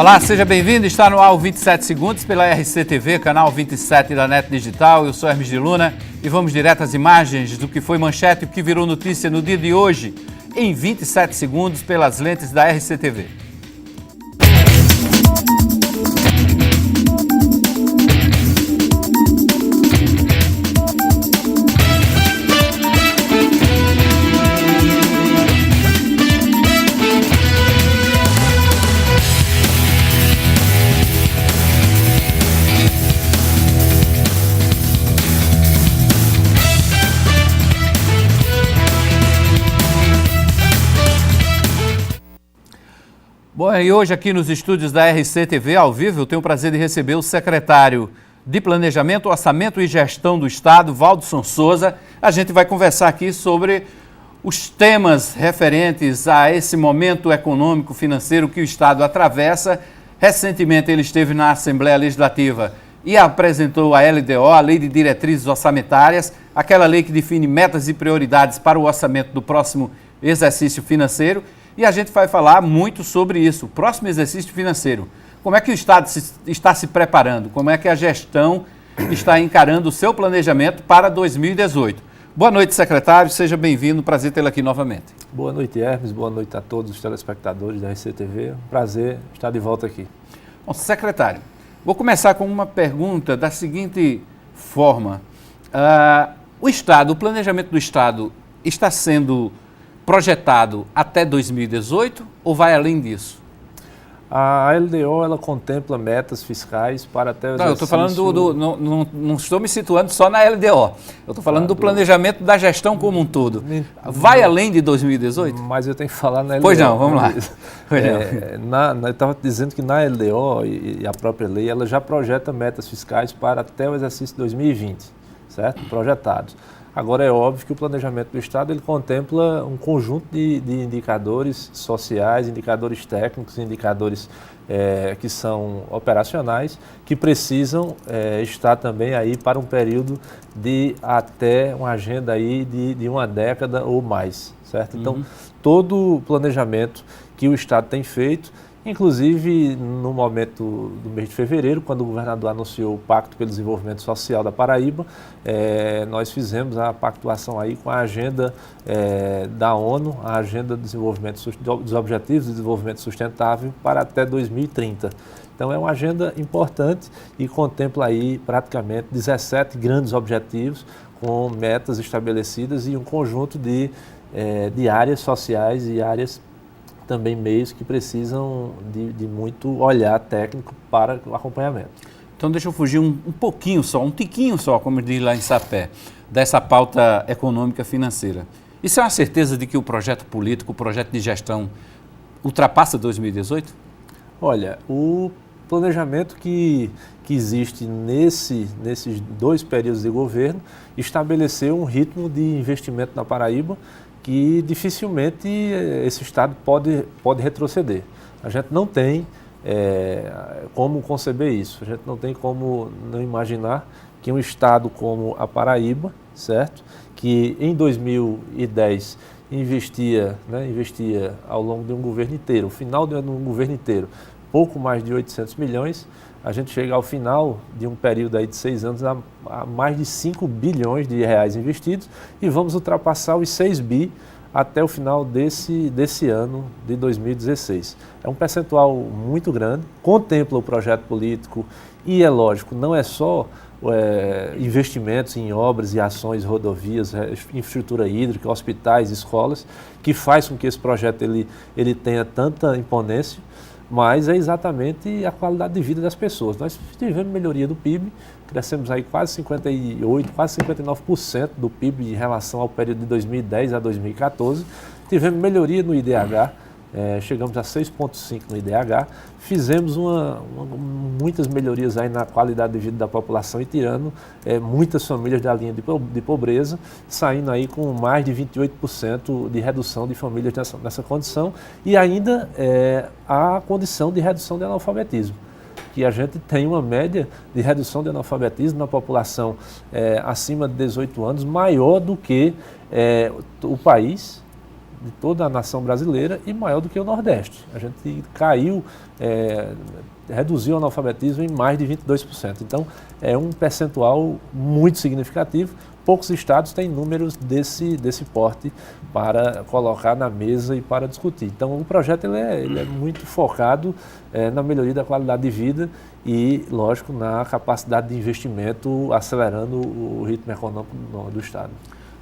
Olá, seja bem-vindo. Está no ar o 27 Segundos pela RCTV, canal 27 da NET Digital. Eu sou Hermes de Luna e vamos direto às imagens do que foi manchete e o que virou notícia no dia de hoje, em 27 segundos, pelas lentes da RCTV. Bom, e hoje aqui nos estúdios da RCTV, ao vivo, eu tenho o prazer de receber o secretário de Planejamento, Orçamento e Gestão do Estado, Waldson Souza. A gente vai conversar aqui sobre os temas referentes a esse momento econômico, financeiro que o Estado atravessa. Recentemente ele esteve na Assembleia Legislativa e apresentou a LDO, a Lei de Diretrizes Orçamentárias, aquela lei que define metas e prioridades para o orçamento do próximo exercício financeiro. E a gente vai falar muito sobre isso, o próximo exercício financeiro. Como é que o Estado está se preparando? Como é que a gestão está encarando o seu planejamento para 2018? Boa noite, secretário. Seja bem-vindo. Prazer tê-lo aqui novamente. Boa noite, Hermes. Boa noite a todos os telespectadores da RCTV. Prazer estar de volta aqui. Bom, secretário, vou começar com uma pergunta da seguinte forma. O planejamento do Estado está sendo projetado até 2018 ou vai além disso? A LDO, ela contempla metas fiscais para até o exercício... Não, eu estou falando não estou me situando só na LDO. Eu estou falando do planejamento da gestão como um todo. Vai além de 2018? Mas eu tenho que falar na LDO. Pois não, vamos lá. Eu estava dizendo que na LDO e a própria lei, ela já projeta metas fiscais para até o exercício 2020, certo? Projetados. Agora, é óbvio que o planejamento do Estado ele contempla um conjunto de indicadores sociais, indicadores técnicos, indicadores que são operacionais, que precisam estar também aí para um período de até uma agenda aí de uma década ou mais, certo? Então, todo o planejamento que o Estado tem feito, inclusive no momento do mês de fevereiro, quando o governador anunciou o Pacto pelo Desenvolvimento Social da Paraíba, nós fizemos a pactuação aí com a agenda da ONU, a agenda do desenvolvimento, dos Objetivos de Desenvolvimento Sustentável para até 2030. Então é uma agenda importante e contempla aí praticamente 17 grandes objetivos com metas estabelecidas e um conjunto de áreas sociais e áreas também meios que precisam de muito olhar técnico para o acompanhamento. Então deixa eu fugir um pouquinho só, um tiquinho só, como diz lá em Sapé, dessa pauta econômica financeira. Isso é uma certeza de que o projeto político, o projeto de gestão ultrapassa 2018? Olha, o planejamento que existe nesses dois períodos de governo estabeleceu um ritmo de investimento na Paraíba que dificilmente esse Estado pode retroceder. A gente não tem como conceber isso, a gente não tem como não imaginar que um Estado como a Paraíba, certo? Que em 2010 investia ao longo de um governo inteiro, o final de um governo inteiro, pouco mais de 800 milhões, a gente chega ao final de um período aí de 6 anos a mais de 5 bilhões de reais investidos e vamos ultrapassar os 6 bi até o final desse ano de 2016. É um percentual muito grande, contempla o projeto político e, é lógico, não é só investimentos em obras e ações, rodovias, infraestrutura hídrica, hospitais, escolas, que faz com que esse projeto ele tenha tanta imponência, mas é exatamente a qualidade de vida das pessoas. Nós tivemos melhoria do PIB, crescemos aí quase 58%, quase 59% do PIB em relação ao período de 2010 a 2014. Tivemos melhoria no IDH, chegamos a 6,5% no IDH, fizemos muitas melhorias aí na qualidade de vida da população e tirando muitas famílias da linha de pobreza, saindo aí com mais de 28% de redução de famílias nessa condição e ainda a condição de redução de analfabetismo, que a gente tem uma média de redução de analfabetismo na população acima de 18 anos maior do que o país de toda a nação brasileira e maior do que o Nordeste. A gente caiu, reduziu o analfabetismo em mais de 22%. Então, é um percentual muito significativo. Poucos estados têm números desse porte para colocar na mesa e para discutir. Então, o projeto ele é muito focado na melhoria da qualidade de vida e, lógico, na capacidade de investimento, acelerando o ritmo econômico do estado.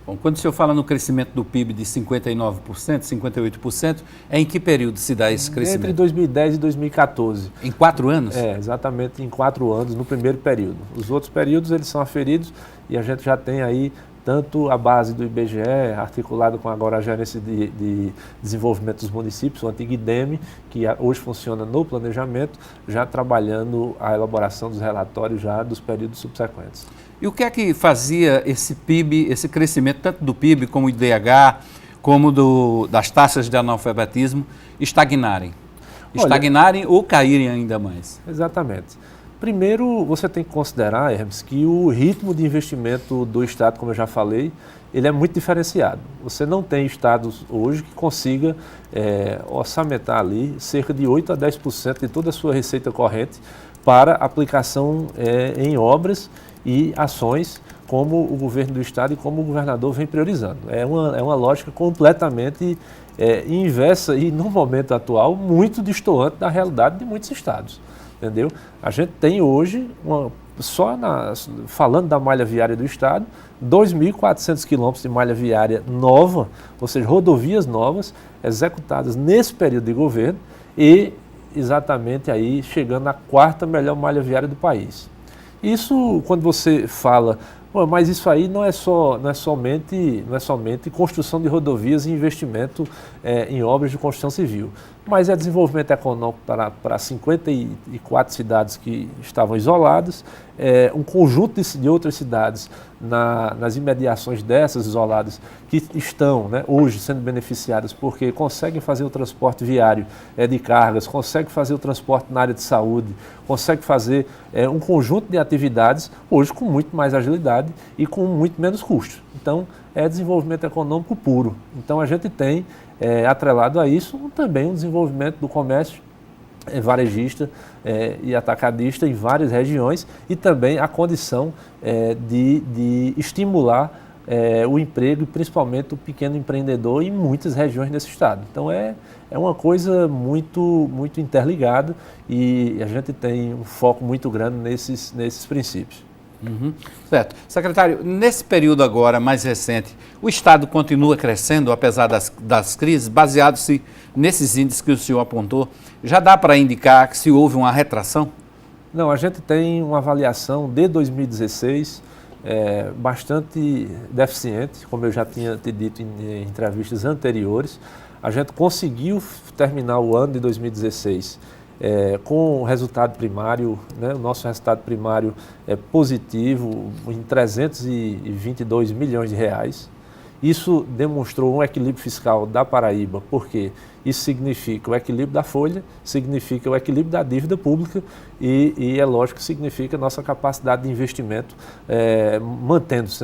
Bom, quando o senhor fala no crescimento do PIB de 59%, 58%, em que período se dá esse crescimento? Entre 2010 e 2014. Em 4 anos? Exatamente, em 4 anos, no primeiro período. Os outros períodos, eles são aferidos e a gente já tem aí tanto a base do IBGE, articulado com agora a Gerência de Desenvolvimento dos Municípios, o antigo IDEME, que hoje funciona no planejamento, já trabalhando a elaboração dos relatórios já dos períodos subsequentes. E o que é que fazia esse PIB, esse crescimento, tanto do PIB como do IDH, como das taxas de analfabetismo, estagnarem? Estagnarem ou caírem ainda mais? Exatamente. Primeiro, você tem que considerar, Hermes, que o ritmo de investimento do Estado, como eu já falei, ele é muito diferenciado. Você não tem estados hoje que consiga orçamentar ali cerca de 8% a 10% de toda a sua receita corrente para aplicação em obras e ações como o governo do Estado e como o governador vem priorizando. É uma lógica completamente inversa e, no momento atual, muito destoante da realidade de muitos estados. Entendeu? A gente tem hoje, falando da malha viária do Estado, 2.400 quilômetros de malha viária nova, ou seja, rodovias novas, executadas nesse período de governo e exatamente aí chegando à 4ª melhor malha viária do país. Isso, quando você fala, mas isso aí não é somente construção de rodovias e investimento em obras de construção civil, mas é desenvolvimento econômico para 54 cidades que estavam isoladas, um conjunto de outras cidades nas imediações dessas isoladas que estão, né, hoje sendo beneficiadas porque conseguem fazer o transporte viário de cargas, conseguem fazer o transporte na área de saúde, conseguem fazer um conjunto de atividades hoje com muito mais agilidade e com muito menos custo. Então, é desenvolvimento econômico puro. Então, a gente tem, atrelado a isso, também um desenvolvimento do comércio varejista e atacadista em várias regiões e também a condição de estimular o emprego e principalmente o pequeno empreendedor em muitas regiões desse estado. Então, é uma coisa muito, muito interligada e a gente tem um foco muito grande nesses princípios. Uhum. Certo. Secretário, nesse período agora mais recente, o Estado continua crescendo, apesar das crises, baseado-se nesses índices que o senhor apontou, já dá para indicar que se houve uma retração? Não, a gente tem uma avaliação de 2016 bastante deficiente, como eu já tinha te dito em entrevistas anteriores. A gente conseguiu terminar o ano de 2016 com o resultado primário, né, o nosso resultado primário é positivo em 322 milhões de reais. Isso demonstrou um equilíbrio fiscal da Paraíba, porque isso significa o equilíbrio da folha, significa o equilíbrio da dívida pública e é lógico que significa a nossa capacidade de investimento mantendo-se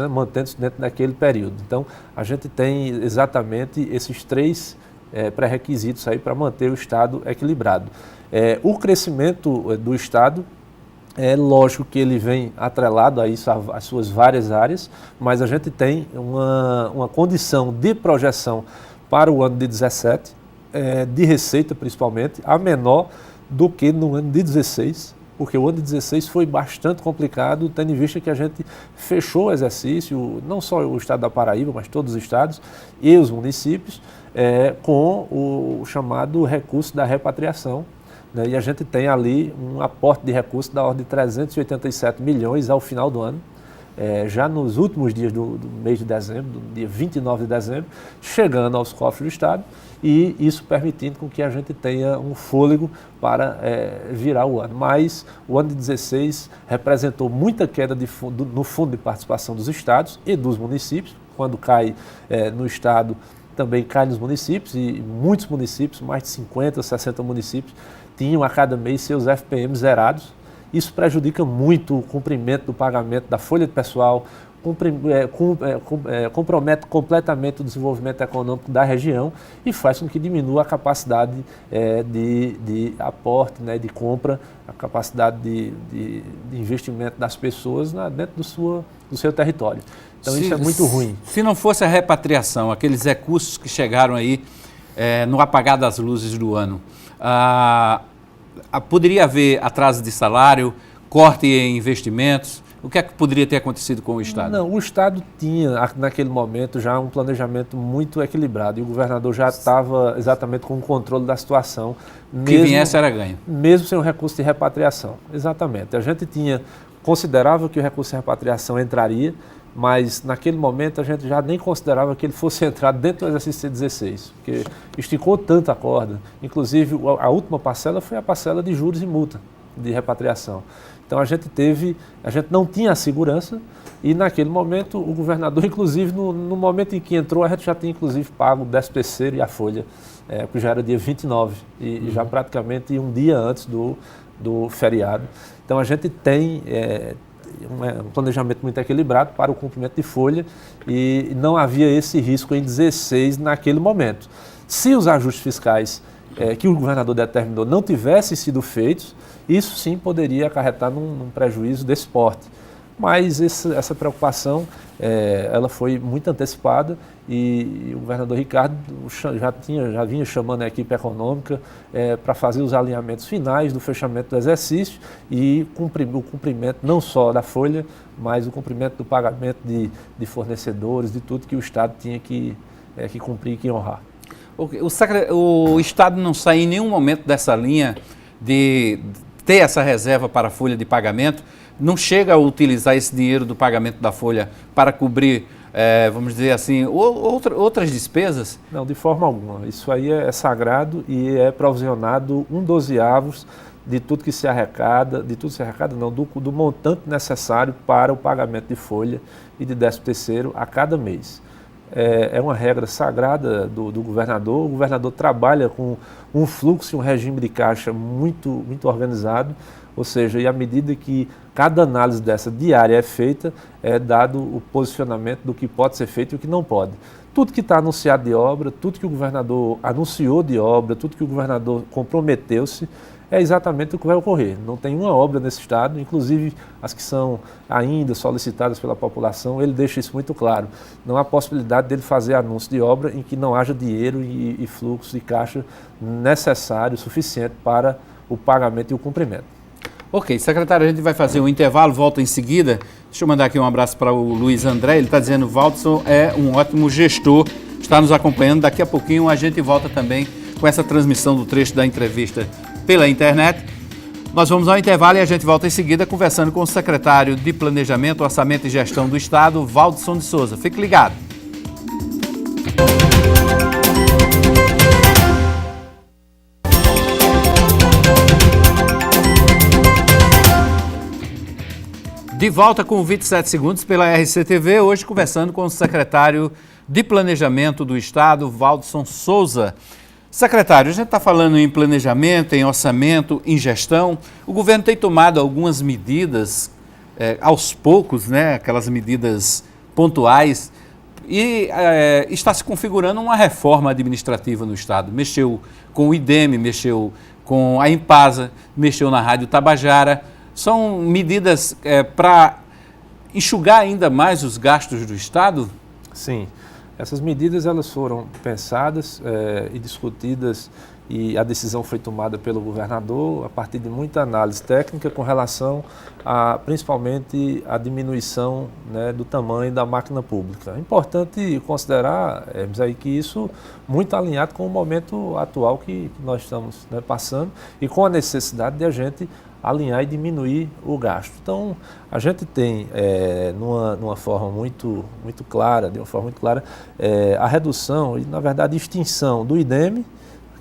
dentro daquele período. Então, a gente tem exatamente esses 3 pré-requisitos aí para manter o Estado equilibrado. O crescimento do Estado, é lógico que ele vem atrelado a isso, às suas várias áreas, mas a gente tem uma condição de projeção para o ano de 17, de receita principalmente, a menor do que no ano de 16, porque o ano de 16 foi bastante complicado, tendo em vista que a gente fechou o exercício, não só o estado da Paraíba, mas todos os estados e os municípios, com o chamado recurso da repatriação. E a gente tem ali um aporte de recursos da ordem de 387 milhões ao final do ano, já nos últimos dias do mês de dezembro, do dia 29 de dezembro, chegando aos cofres do Estado e isso permitindo com que a gente tenha um fôlego para virar o ano. Mas o ano de 16 representou muita queda no fundo de participação dos estados e dos municípios. Quando cai no Estado, também cai nos municípios e muitos municípios, mais de 50, 60 municípios, tinham a cada mês seus FPM zerados isso prejudica muito o cumprimento do pagamento da folha de pessoal, compromete completamente o desenvolvimento econômico da região e faz com que diminua a capacidade de aporte, né, de compra, a capacidade de investimento das pessoas dentro do seu território. Então isso é muito ruim. Se não fosse a repatriação, aqueles recursos que chegaram aí no apagar das luzes do ano, poderia haver atraso de salário, corte em investimentos? O que é que poderia ter acontecido com o Estado? Não, o Estado tinha, naquele momento, já um planejamento muito equilibrado e o governador já estava exatamente com o controle da situação. Que viesse era ganho. Mesmo sem o recurso de repatriação. Exatamente. A gente considerava que o recurso de repatriação entraria, mas naquele momento a gente já nem considerava que ele fosse entrar dentro do exercício 16, porque esticou tanto a corda. Inclusive, a última parcela foi a parcela de juros e multa de repatriação. Então a gente não tinha a segurança e naquele momento o governador, inclusive no momento em que entrou, a gente já tinha inclusive pago o 13º e a folha, que já era dia 29 e já praticamente um dia antes do feriado. Então a gente tem um planejamento muito equilibrado para o cumprimento de folha e não havia esse risco em 16 naquele momento. Se os ajustes fiscais que o governador determinou não tivessem sido feitos, isso sim poderia acarretar num prejuízo desse porte. Mas essa preocupação ela foi muito antecipada e o governador Ricardo já vinha chamando a equipe econômica para fazer os alinhamentos finais do fechamento do exercício e o cumprimento não só da folha, mas o cumprimento do pagamento de fornecedores, de tudo que o Estado tinha que cumprir e que honrar. O Estado não sai em nenhum momento dessa linha de ter essa reserva para a folha de pagamento, não chega a utilizar esse dinheiro do pagamento da folha para cobrir, vamos dizer assim, outras despesas? Não, de forma alguma. Isso aí é sagrado e é provisionado 1/12 de tudo que se arrecada, do montante necessário para o pagamento de folha e de 13º a cada mês. É uma regra sagrada do governador. O governador trabalha com um fluxo e um regime de caixa muito, muito organizado, ou seja, e à medida que cada análise dessa diária é feita, é dado o posicionamento do que pode ser feito e o que não pode. Tudo que está anunciado de obra, tudo que o governador anunciou de obra, tudo que o governador comprometeu-se, é exatamente o que vai ocorrer. Não tem uma obra nesse estado, inclusive as que são ainda solicitadas pela população, ele deixa isso muito claro. Não há possibilidade dele fazer anúncio de obra em que não haja dinheiro e fluxo de caixa necessário, suficiente para o pagamento e o cumprimento. Ok, secretário, a gente vai fazer um intervalo, volta em seguida. Deixa eu mandar aqui um abraço para o Luiz André, ele está dizendo: Valdson é um ótimo gestor, está nos acompanhando. Daqui a pouquinho a gente volta também com essa transmissão do trecho da entrevista pela internet. Nós vamos ao intervalo e a gente volta em seguida conversando com o secretário de Planejamento, Orçamento e Gestão do Estado, Valdson de Souza. Fique ligado. De volta com 27 segundos pela RCTV, hoje conversando com o secretário de Planejamento do Estado, Valdson Souza. Secretário, a gente está falando em planejamento, em orçamento, em gestão. O governo tem tomado algumas medidas aos poucos, né? Aquelas medidas pontuais, e está se configurando uma reforma administrativa no Estado. Mexeu com o IDEME, mexeu com a Impasa, mexeu na Rádio Tabajara. São medidas para enxugar ainda mais os gastos do Estado? Sim. Essas medidas elas foram pensadas e discutidas e a decisão foi tomada pelo governador a partir de muita análise técnica com relação a, principalmente, a diminuição, né, do tamanho da máquina pública. É importante considerar, aí, que isso muito alinhado com o momento atual que nós estamos, né, passando e com a necessidade de a gente alinhar e diminuir o gasto. Então, a gente tem, numa forma muito clara, a redução e, na verdade, extinção do IDEME,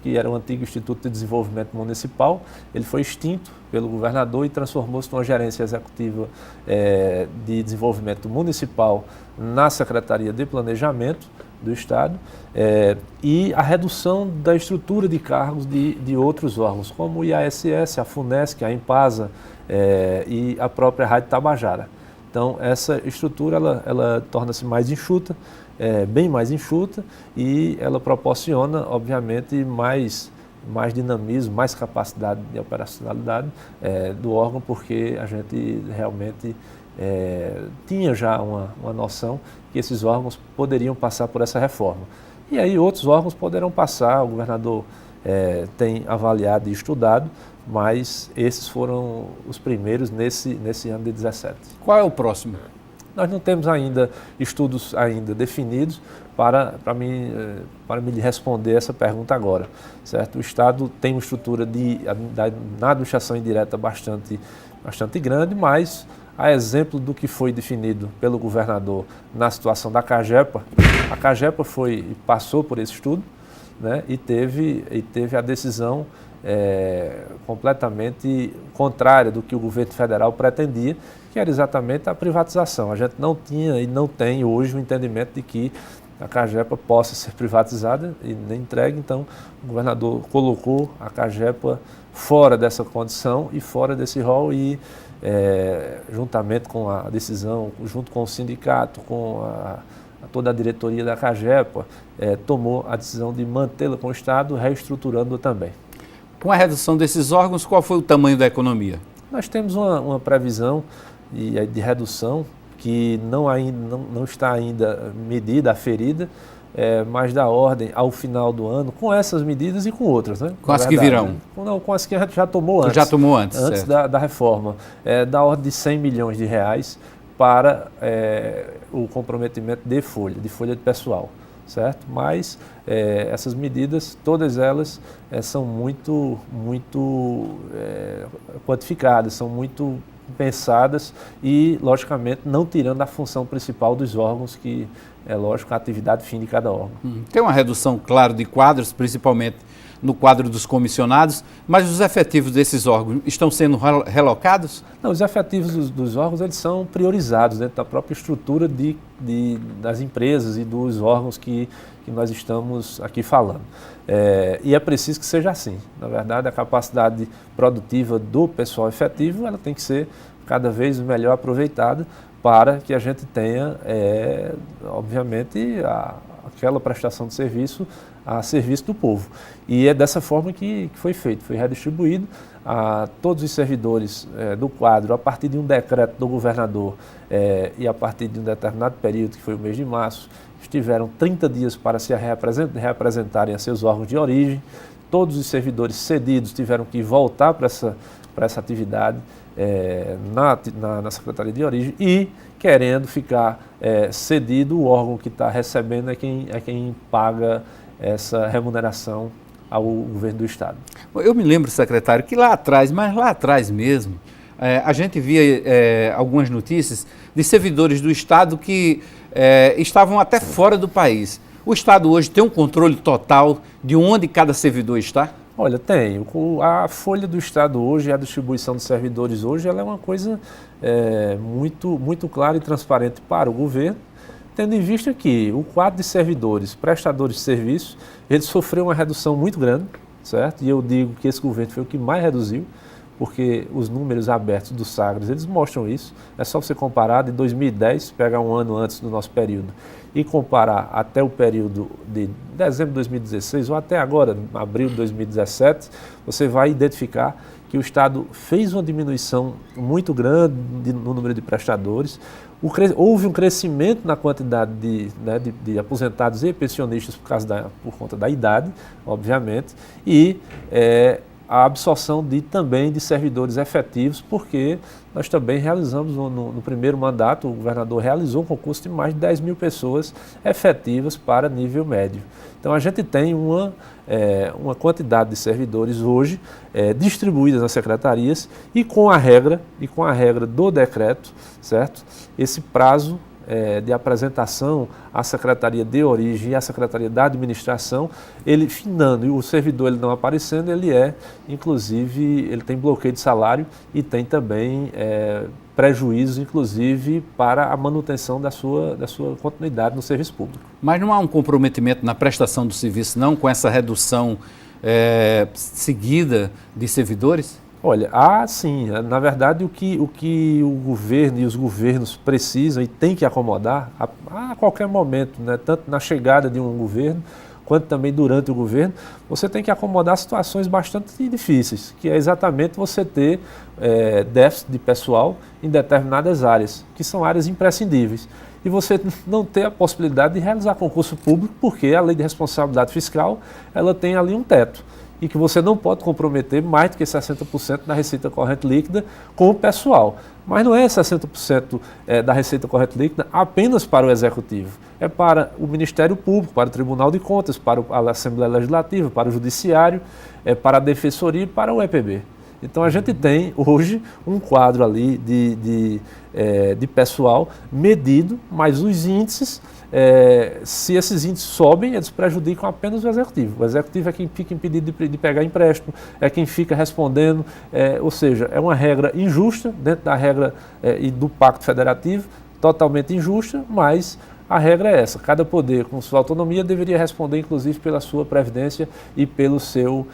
que era o antigo Instituto de Desenvolvimento Municipal. Ele foi extinto pelo governador e transformou-se numa gerência executiva de desenvolvimento municipal na Secretaria de Planejamento do Estado, e a redução da estrutura de cargos de outros órgãos, como o IASS, a FUNESC, a Impasa, e a própria Rádio Tabajara. Então, essa estrutura ela torna-se mais enxuta, bem mais enxuta, e ela proporciona, obviamente, mais dinamismo, mais capacidade de operacionalidade do órgão, porque a gente realmente tinha já uma noção que esses órgãos poderiam passar por essa reforma. E aí outros órgãos poderão passar, o governador tem avaliado e estudado, mas esses foram os primeiros nesse ano de 2017. Qual é o próximo? Nós não temos ainda estudos ainda definidos para me responder essa pergunta agora, certo? O Estado tem uma estrutura na administração indireta bastante grande, mas a exemplo do que foi definido pelo governador na situação da CAGEPA, a CAGEPA passou por esse estudo, né, e teve a decisão completamente contrária do que o governo federal pretendia, que era exatamente a privatização. A gente não tinha e não tem hoje o entendimento de que a CAGEPA possa ser privatizada e nem entregue, então o governador colocou a CAGEPA fora dessa condição e fora desse rol e, juntamente com a decisão, junto com o sindicato, com toda a diretoria da CAGEPA, tomou a decisão de mantê-la com o Estado, reestruturando-a também. Com a redução desses órgãos, qual foi o tamanho da economia? Nós temos uma previsão de redução que não está ainda medida, aferida, mas da ordem ao final do ano, com essas medidas e com outras, né? Com as que virão? Não, com as que a gente já tomou antes. Já tomou antes, antes da reforma. Da ordem de 100 milhões de reais para o comprometimento de folha de pessoal, certo? Mas essas medidas, todas elas são muito quantificadas, são muito pensadas e, logicamente, não tirando a função principal dos órgãos, que é, lógico, a atividade fim de cada órgão. Tem uma redução, claro, de quadros, principalmente no quadro dos comissionados, mas os efetivos desses órgãos estão sendo relocados? Não, os efetivos dos órgãos eles são priorizados dentro da própria estrutura das empresas e dos órgãos que nós estamos aqui falando. E é preciso que seja assim. Na verdade, a capacidade produtiva do pessoal efetivo ela tem que ser cada vez melhor aproveitada para que a gente tenha, obviamente, aquela prestação de serviço a serviço do povo. E é dessa forma que foi feito, foi redistribuído a todos os servidores do quadro, a partir de um decreto do governador e a partir de um determinado período, que foi o mês de março, tiveram 30 dias para se reapresentarem a seus órgãos de origem. Todos os servidores cedidos tiveram que voltar para essa atividade na Secretaria de Origem e, querendo ficar cedido, o órgão que está recebendo é quem paga essa remuneração ao governo do Estado. Eu me lembro, secretário, que lá atrás, mas lá atrás mesmo, a gente via algumas notícias de servidores do Estado que estavam até fora do país. O Estado hoje tem um controle total de onde cada servidor está? Olha, tem. A folha do Estado hoje, a distribuição de servidores hoje, ela é uma coisa muito clara e transparente para o governo, tendo em vista que o quadro de servidores, prestadores de serviço, ele sofreu uma redução muito grande, certo? E eu digo que esse governo foi o que mais reduziu, porque os números abertos do Sagres, eles mostram isso. É só você comparar de 2010, pegar um ano antes do nosso período, e comparar até o período de dezembro de 2016 ou até agora, abril de 2017, você vai identificar que o Estado fez uma diminuição muito grande no número de prestadores. Houve um crescimento na quantidade de aposentados e pensionistas por conta da idade, obviamente, e a absorção também de servidores efetivos, porque nós também realizamos, no primeiro mandato, o governador realizou um concurso de mais de 10 mil pessoas efetivas para nível médio. Então a gente tem uma quantidade de servidores hoje distribuídas nas secretarias e com a regra do decreto, certo? Esse prazo de apresentação à Secretaria de Origem e à Secretaria da Administração, ele finando e o servidor ele não aparecendo, inclusive, ele tem bloqueio de salário e tem também prejuízos, inclusive, para a manutenção da sua continuidade no serviço público. Mas não há um comprometimento na prestação do serviço, não, com essa redução seguida de servidores? Olha, sim, na verdade o que o governo e os governos precisam e tem que acomodar a qualquer momento, né, tanto na chegada de um governo, quanto também durante o governo, você tem que acomodar situações bastante difíceis, que é exatamente você ter déficit de pessoal em determinadas áreas, que são áreas imprescindíveis. E você não ter a possibilidade de realizar concurso público, porque a lei de responsabilidade fiscal, ela tem ali um teto, e que você não pode comprometer mais do que 60% da receita corrente líquida com o pessoal. Mas não é 60% da receita corrente líquida apenas para o Executivo, é para o Ministério Público, para o Tribunal de Contas, para a Assembleia Legislativa, para o Judiciário, para a Defensoria e para o EPB. Então a gente tem hoje um quadro ali de pessoal medido, mas os índices, se esses índices sobem, eles prejudicam apenas o Executivo. O Executivo é quem fica impedido de pegar empréstimo, é quem fica respondendo, ou seja, é uma regra injusta dentro da regra e do Pacto Federativo, totalmente injusta, mas a regra é essa, cada poder com sua autonomia deveria responder inclusive pela sua previdência e pelo seu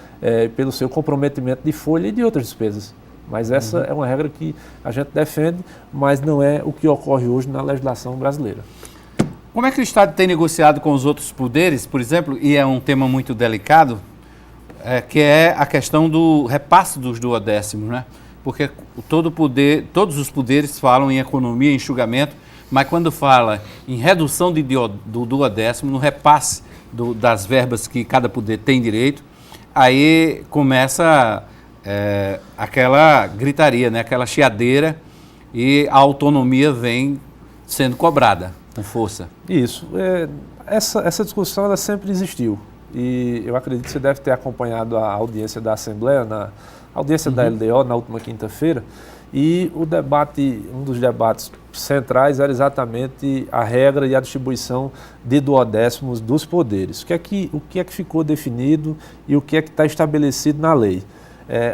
comprometimento de folha e de outras despesas. Mas essa é uma regra que a gente defende, mas não é o que ocorre hoje na legislação brasileira. Como é que o Estado tem negociado com os outros poderes, por exemplo, e é um tema muito delicado, que é a questão do repasse dos duodécimos, né? Porque todos os poderes falam em economia, em enxugamento, mas quando fala em redução do duodécimo, no repasse das verbas que cada poder tem direito, aí começa aquela gritaria, né? Aquela chiadeira, e a autonomia vem sendo cobrada com força. Isso. Essa discussão ela sempre existiu. E eu acredito que você deve ter acompanhado a audiência da Assembleia, a audiência da LDO na última quinta-feira. E um dos debates centrais era exatamente a regra e a distribuição de duodécimos dos poderes. O que é que ficou definido e o que é que está estabelecido na lei?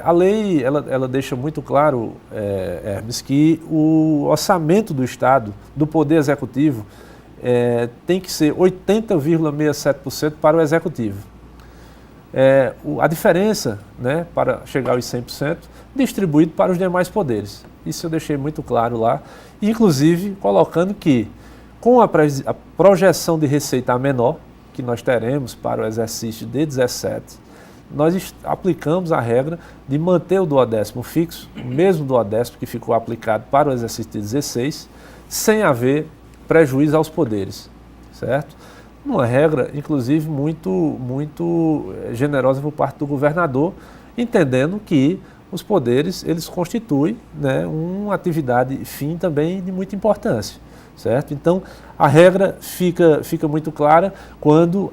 A lei ela deixa muito claro, Hermes, que o orçamento do Estado, do Poder Executivo, tem que ser 80,67% para o Executivo. A diferença, né, para chegar aos 100%, distribuído para os demais poderes. Isso eu deixei muito claro lá, inclusive colocando que, com a projeção de receita menor, que nós teremos para o exercício de 17, nós aplicamos a regra de manter o duodécimo fixo, o mesmo duodécimo que ficou aplicado para o exercício de 16, sem haver prejuízo aos poderes, certo? Uma regra, inclusive, muito generosa por parte do governador, entendendo que os poderes, eles constituem, né, uma atividade fim também de muita importância, certo? Então, a regra fica muito clara quando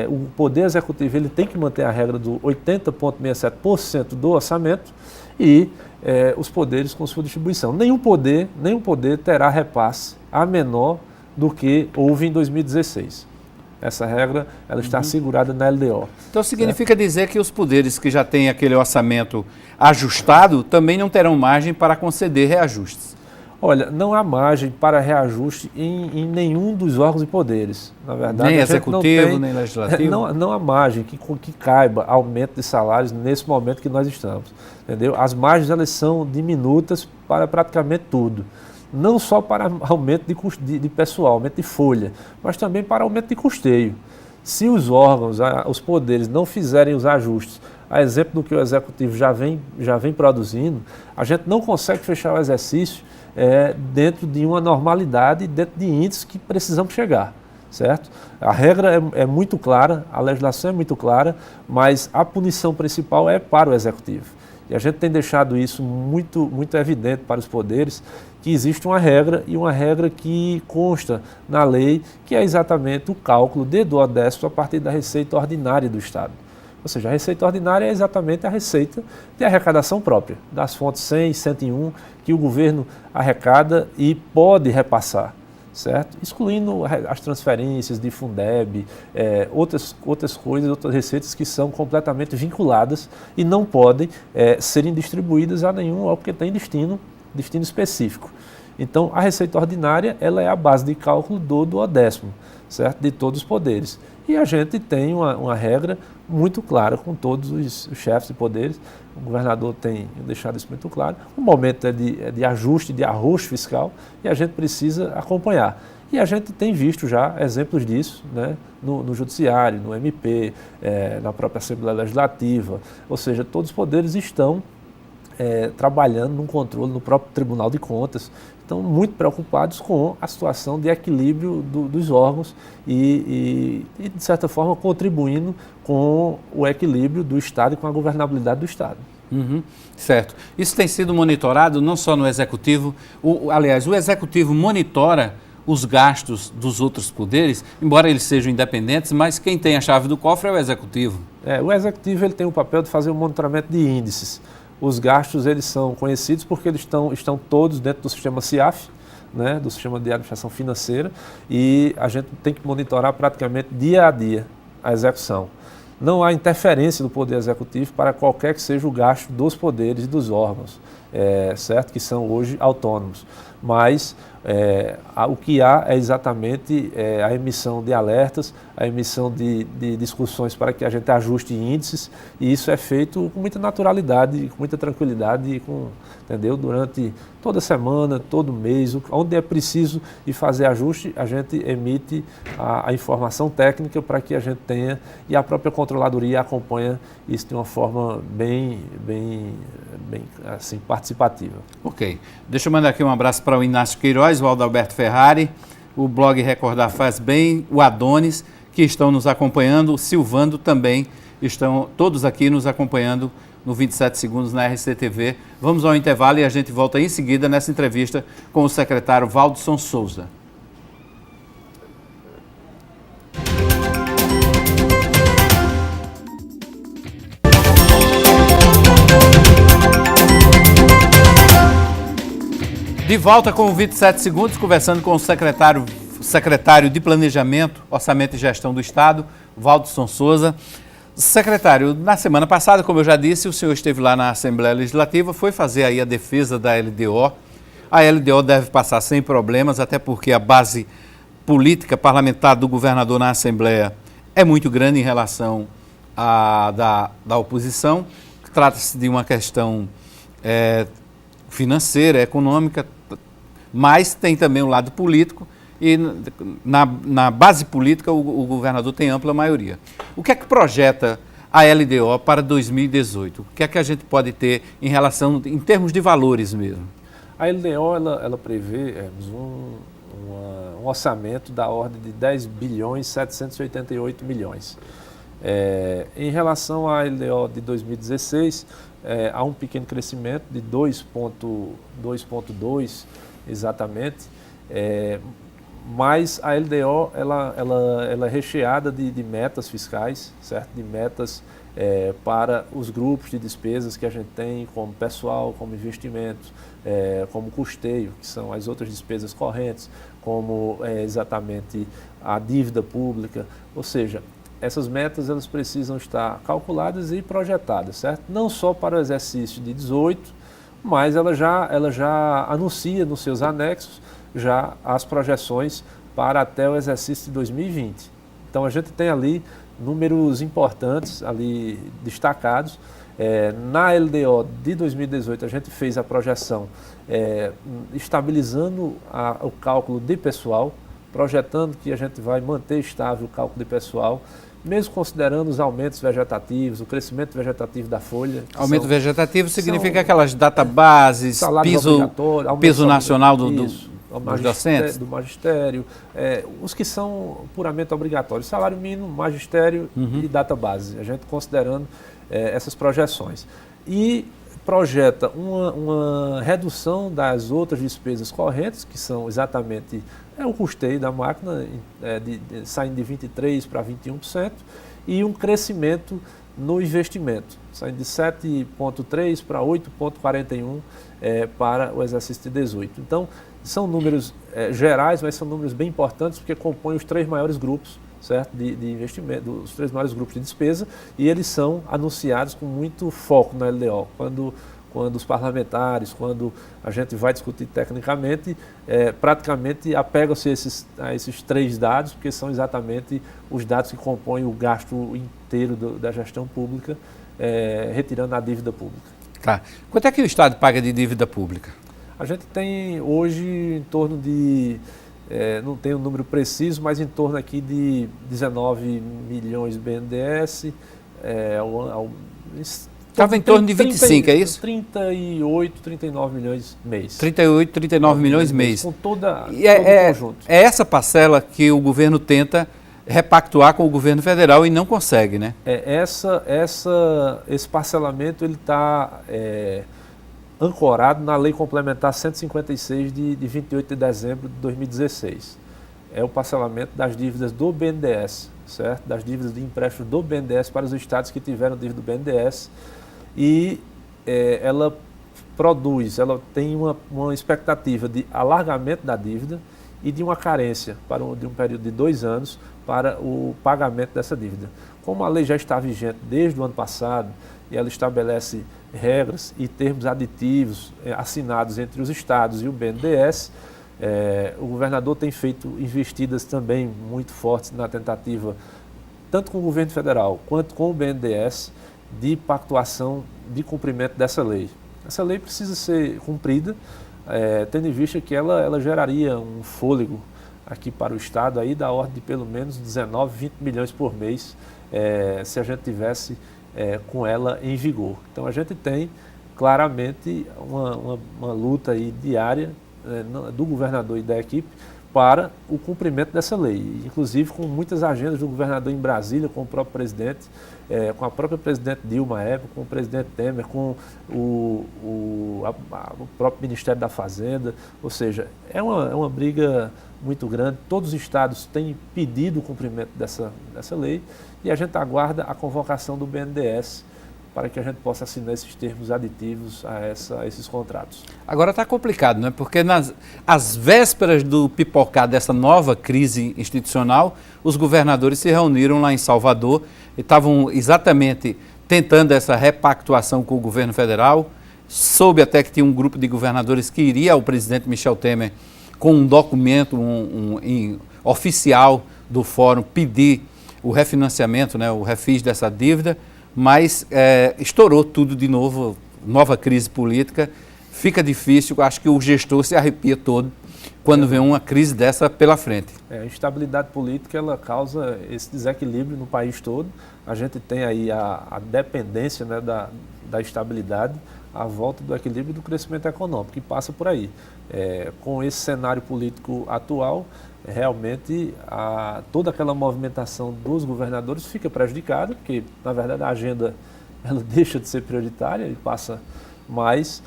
o Poder Executivo ele tem que manter a regra do 80,67% do orçamento e os poderes com sua distribuição. Nenhum poder terá repasse a menor do que houve em 2016. Essa regra ela está assegurada na LDO. Então significa dizer que os poderes que já têm aquele orçamento ajustado também não terão margem para conceder reajustes? Olha, não há margem para reajuste em nenhum dos órgãos e poderes. Na verdade, nem executivo, nem legislativo? Não há margem que caiba aumento de salários nesse momento que nós estamos. Entendeu? As margens elas são diminutas para praticamente tudo. Não só para aumento de pessoal, aumento de folha, mas também para aumento de custeio. Se os órgãos, os poderes não fizerem os ajustes, a exemplo do que o Executivo já vem produzindo, a gente não consegue fechar o exercício dentro de uma normalidade, dentro de índices que precisamos chegar, certo? A regra é muito clara, a legislação é muito clara, mas a punição principal é para o Executivo. E a gente tem deixado isso muito evidente para os poderes, que existe uma regra e uma regra que consta na lei, que é exatamente o cálculo de duodécimo a partir da receita ordinária do Estado. Ou seja, a receita ordinária é exatamente a receita de arrecadação própria, das fontes 100 e 101 que o governo arrecada e pode repassar, certo? Excluindo as transferências de Fundeb, outras coisas, outras receitas que são completamente vinculadas e não podem serem distribuídas a nenhum, porque tem destino específico. Então, a receita ordinária ela é a base de cálculo do duodécimo, certo? De todos os poderes. E a gente tem uma regra muito clara com todos os chefes de poderes. O governador tem deixado isso muito claro. O momento é de ajuste, de arroz fiscal, e a gente precisa acompanhar. E a gente tem visto já exemplos disso, né, no Judiciário, no MP, na própria Assembleia Legislativa. Ou seja, todos os poderes estão trabalhando no controle no próprio Tribunal de Contas, estão muito preocupados com a situação de equilíbrio dos órgãos e, de certa forma, contribuindo com o equilíbrio do Estado e com a governabilidade do Estado. Uhum, certo. Isso tem sido monitorado não só no Executivo, aliás, o Executivo monitora os gastos dos outros poderes, embora eles sejam independentes, mas quem tem a chave do cofre é o Executivo. O Executivo ele tem o papel de fazer o monitoramento de índices. Os gastos eles são conhecidos porque eles estão todos dentro do sistema CIAF, né, do Sistema de Administração Financeira, e a gente tem que monitorar praticamente dia a dia a execução. Não há interferência do Poder Executivo para qualquer que seja o gasto dos poderes e dos órgãos, certo? Que são hoje autônomos. Mas o que há é exatamente a emissão de alertas, a emissão de discussões para que a gente ajuste índices, e isso é feito com muita naturalidade, com muita tranquilidade, entendeu? Durante toda semana, todo mês, onde é preciso e fazer ajuste, a gente emite a informação técnica para que a gente tenha, e a própria controladoria acompanha isso de uma forma bem assim, participativa. Ok. Deixa eu mandar aqui um abraço para o Inácio Queiroz, o Adalberto Ferrari, o blog Recordar Faz Bem, o Adonis, que estão nos acompanhando, o Silvando também, estão todos aqui nos acompanhando no 27 Segundos na RCTV. Vamos ao intervalo e a gente volta em seguida nessa entrevista com o secretário Valdson Souza. De volta com o 27 Segundos, conversando com o secretário de Planejamento, Orçamento e Gestão do Estado, Valdson Souza. Secretário, na semana passada, como eu já disse, o senhor esteve lá na Assembleia Legislativa, foi fazer aí a defesa da LDO. A LDO deve passar sem problemas, até porque a base política parlamentar do governador na Assembleia é muito grande em relação à da oposição. Trata-se de uma questão financeira, econômica, mas tem também o lado político, e na base política o governador tem ampla maioria. O que é que projeta a LDO para 2018? O que é que a gente pode ter em termos de valores mesmo? A LDO ela prevê um orçamento da ordem de 10 bilhões 788 milhões. Em relação à LDO de 2016, há um pequeno crescimento de 2,2 exatamente, mas a LDO ela é recheada de metas fiscais, certo? De metas para os grupos de despesas que a gente tem, como pessoal, como investimentos, como custeio, que são as outras despesas correntes, como exatamente a dívida pública, ou seja, essas metas elas precisam estar calculadas e projetadas, certo? Não só para o exercício de 18, mas ela já anuncia nos seus anexos já as projeções para até o exercício de 2020. Então a gente tem ali números importantes ali destacados. Na LDO de 2018 a gente fez a projeção estabilizando o cálculo de pessoal, projetando que a gente vai manter estável o cálculo de pessoal, mesmo considerando os aumentos vegetativos, o crescimento vegetativo da folha. Aumento vegetativo significa aquelas databases, piso nacional dos docentes? Do magistério, os que são puramente obrigatórios, salário mínimo, magistério e database, a gente considerando essas projeções. E projeta uma redução das outras despesas correntes, que são exatamente o custeio da máquina, saindo de 23% para 21%, e um crescimento no investimento, saindo de 7,3% para 8,41% para o exercício de 18%. Então, são números gerais, mas são números bem importantes, porque compõem os 3 maiores grupos, certo? De investimento, os 3 maiores grupos de despesa, e eles são anunciados com muito foco na LDO. quando os parlamentares, quando a gente vai discutir tecnicamente, praticamente apegam-se a esses 3 dados, porque são exatamente os dados que compõem o gasto inteiro da gestão pública, retirando a dívida pública. Tá. Quanto é que o Estado paga de dívida pública? A gente tem hoje em torno de, não tenho o número preciso, mas em torno aqui de 19 milhões BNDES. Estava em torno de 25, é isso? 38, 39 milhões mês. 38, 39 milhões mês. Com todo o conjunto. É essa parcela que o governo tenta repactuar com o governo federal e não consegue, né? Esse parcelamento ele está ancorado na Lei Complementar 156 de 28 de dezembro de 2016. É o parcelamento das dívidas do BNDES, certo? Das dívidas de empréstimo do BNDES para os estados que tiveram dívida do BNDES. E ela tem uma expectativa de alargamento da dívida e de uma carência de um período de 2 anos para o pagamento dessa dívida. Como a lei já está vigente desde o ano passado e ela estabelece regras e termos aditivos assinados entre os estados e o BNDES, o governador tem feito investidas também muito fortes na tentativa, tanto com o governo federal quanto com o BNDES, de pactuação de cumprimento dessa lei. Essa lei precisa ser cumprida, tendo em vista que ela geraria um fôlego aqui para o Estado aí da ordem de pelo menos 19, 20 milhões por mês, se a gente tivesse com ela em vigor. Então a gente tem claramente uma luta aí diária do governador e da equipe para o cumprimento dessa lei, inclusive com muitas agendas do governador em Brasília, com o próprio presidente, com a própria presidente Dilma Ébora, com o presidente Temer, com o próprio Ministério da Fazenda, ou seja, é uma briga muito grande. Todos os estados têm pedido o cumprimento dessa lei e a gente aguarda a convocação do BNDES para que a gente possa assinar esses termos aditivos a esses contratos. Agora está complicado, né? Porque às vésperas do pipocar dessa nova crise institucional, os governadores se reuniram lá em Salvador e estavam exatamente tentando essa repactuação com o governo federal. Soube até que tinha um grupo de governadores que iria ao presidente Michel Temer com um documento oficial do fórum pedir o refinanciamento, né, o refis dessa dívida, mas estourou tudo de novo, nova crise política, fica difícil, acho que o gestor se arrepia todo quando vê uma crise dessa pela frente. A instabilidade política ela causa esse desequilíbrio no país todo, a gente tem aí a dependência, né, da estabilidade, a volta do equilíbrio e do crescimento econômico, que passa por aí. Com esse cenário político atual, realmente toda aquela movimentação dos governadores fica prejudicada, porque na verdade a agenda ela deixa de ser prioritária e passa mais.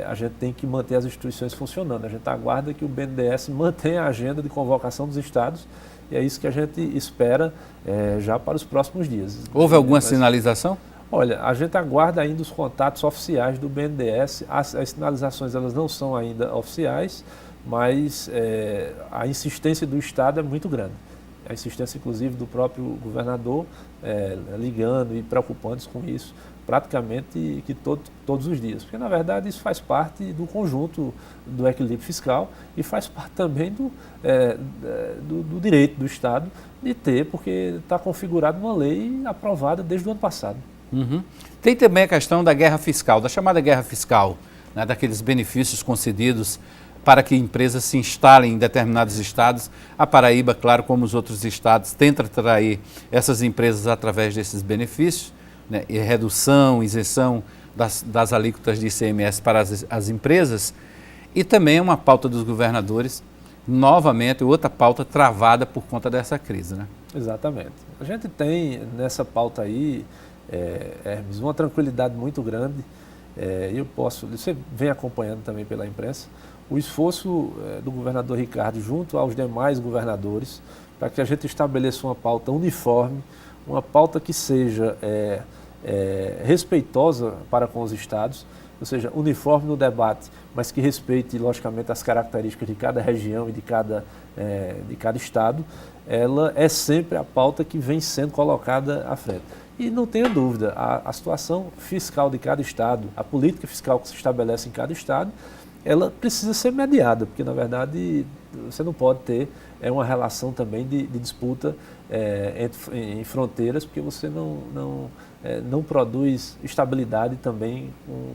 A gente tem que manter as instituições funcionando. A gente aguarda que o BNDES mantenha a agenda de convocação dos estados e é isso que a gente espera já para os próximos dias. Houve alguma sinalização? Olha, a gente aguarda ainda os contatos oficiais do BNDES, as sinalizações elas não são ainda oficiais, mas a insistência do Estado é muito grande. A insistência, inclusive, do próprio governador, ligando e preocupando-se com isso, praticamente que todos os dias. Porque, na verdade, isso faz parte do conjunto do equilíbrio fiscal e faz parte também do direito do Estado de ter, porque está configurada uma lei aprovada desde o ano passado. Uhum. Tem também a questão da guerra fiscal, da chamada guerra fiscal, né, daqueles benefícios concedidos para que empresas se instalem em determinados estados. A Paraíba, claro, como os outros estados, tenta atrair essas empresas através desses benefícios, né, e redução, isenção das alíquotas de ICMS para as empresas. E também uma pauta dos governadores, novamente, outra pauta travada por conta dessa crise, né? Exatamente. A gente tem nessa pauta aí, Hermes, uma tranquilidade muito grande. Você vem acompanhando também pela imprensa, o esforço do governador Ricardo junto aos demais governadores para que a gente estabeleça uma pauta uniforme, uma pauta que seja respeitosa para com os estados, ou seja, uniforme no debate, mas que respeite, logicamente, as características de cada região e de cada estado, ela é sempre a pauta que vem sendo colocada à frente. E não tenha dúvida, a situação fiscal de cada estado, a política fiscal que se estabelece em cada estado, ela precisa ser mediada, porque, na verdade, você não pode ter uma relação também de disputa em fronteiras, porque você não produz estabilidade também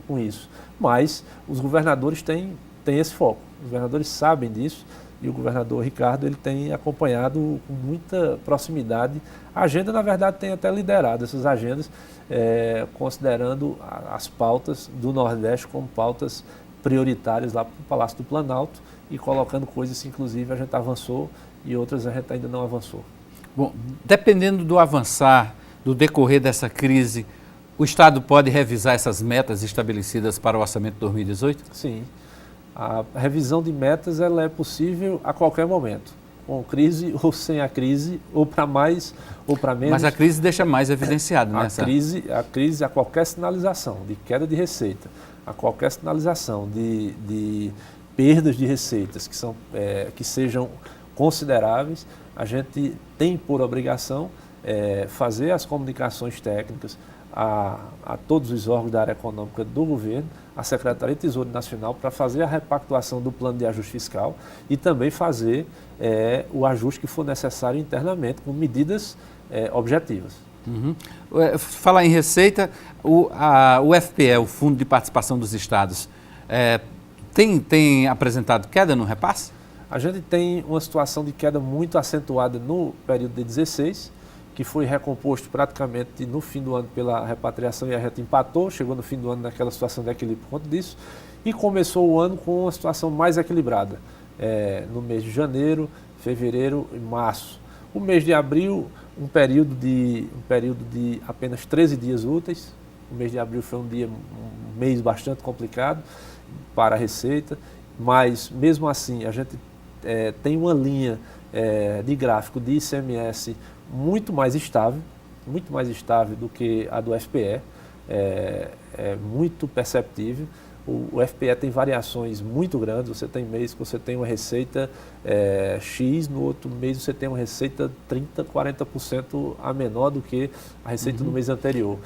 com isso. Mas os governadores têm esse foco, os governadores sabem disso, e o governador Ricardo ele tem acompanhado com muita proximidade. A agenda, na verdade, tem até liderado essas agendas, considerando as pautas do Nordeste como pautas prioritárias lá para o Palácio do Planalto e colocando coisas que, inclusive, a gente avançou e outras a gente ainda não avançou. Bom, dependendo do avançar, do decorrer dessa crise, o Estado pode revisar essas metas estabelecidas para o orçamento de 2018? Sim. A revisão de metas ela é possível a qualquer momento, com crise ou sem a crise, ou para mais ou para menos. Mas a crise deixa mais evidenciado nessa. A crise, a qualquer sinalização de queda de receita, a qualquer sinalização de perdas de receitas que sejam consideráveis, a gente tem por obrigação fazer as comunicações técnicas a todos os órgãos da área econômica do governo, a Secretaria de Tesouro Nacional, para fazer a repactuação do plano de ajuste fiscal e também fazer o ajuste que for necessário internamente, com medidas objetivas. Uhum. Falar em receita, o FPE, o Fundo de Participação dos Estados, tem apresentado queda no repasse? A gente tem uma situação de queda muito acentuada no período de 16, que foi recomposto praticamente no fim do ano pela repatriação e a gente empatou, chegou no fim do ano naquela situação de equilíbrio por conta disso, e começou o ano com uma situação mais equilibrada, no mês de janeiro, fevereiro e março. O mês de abril, um período de apenas 13 dias úteis. O mês de abril foi um mês bastante complicado para a Receita, mas mesmo assim a gente tem uma linha de gráfico de ICMS muito mais estável do que a do FPE, é muito perceptível. O FPE tem variações muito grandes, você tem mês que você tem uma receita X, no outro mês você tem uma receita 30%, 40% a menor do que a receita do mês anterior.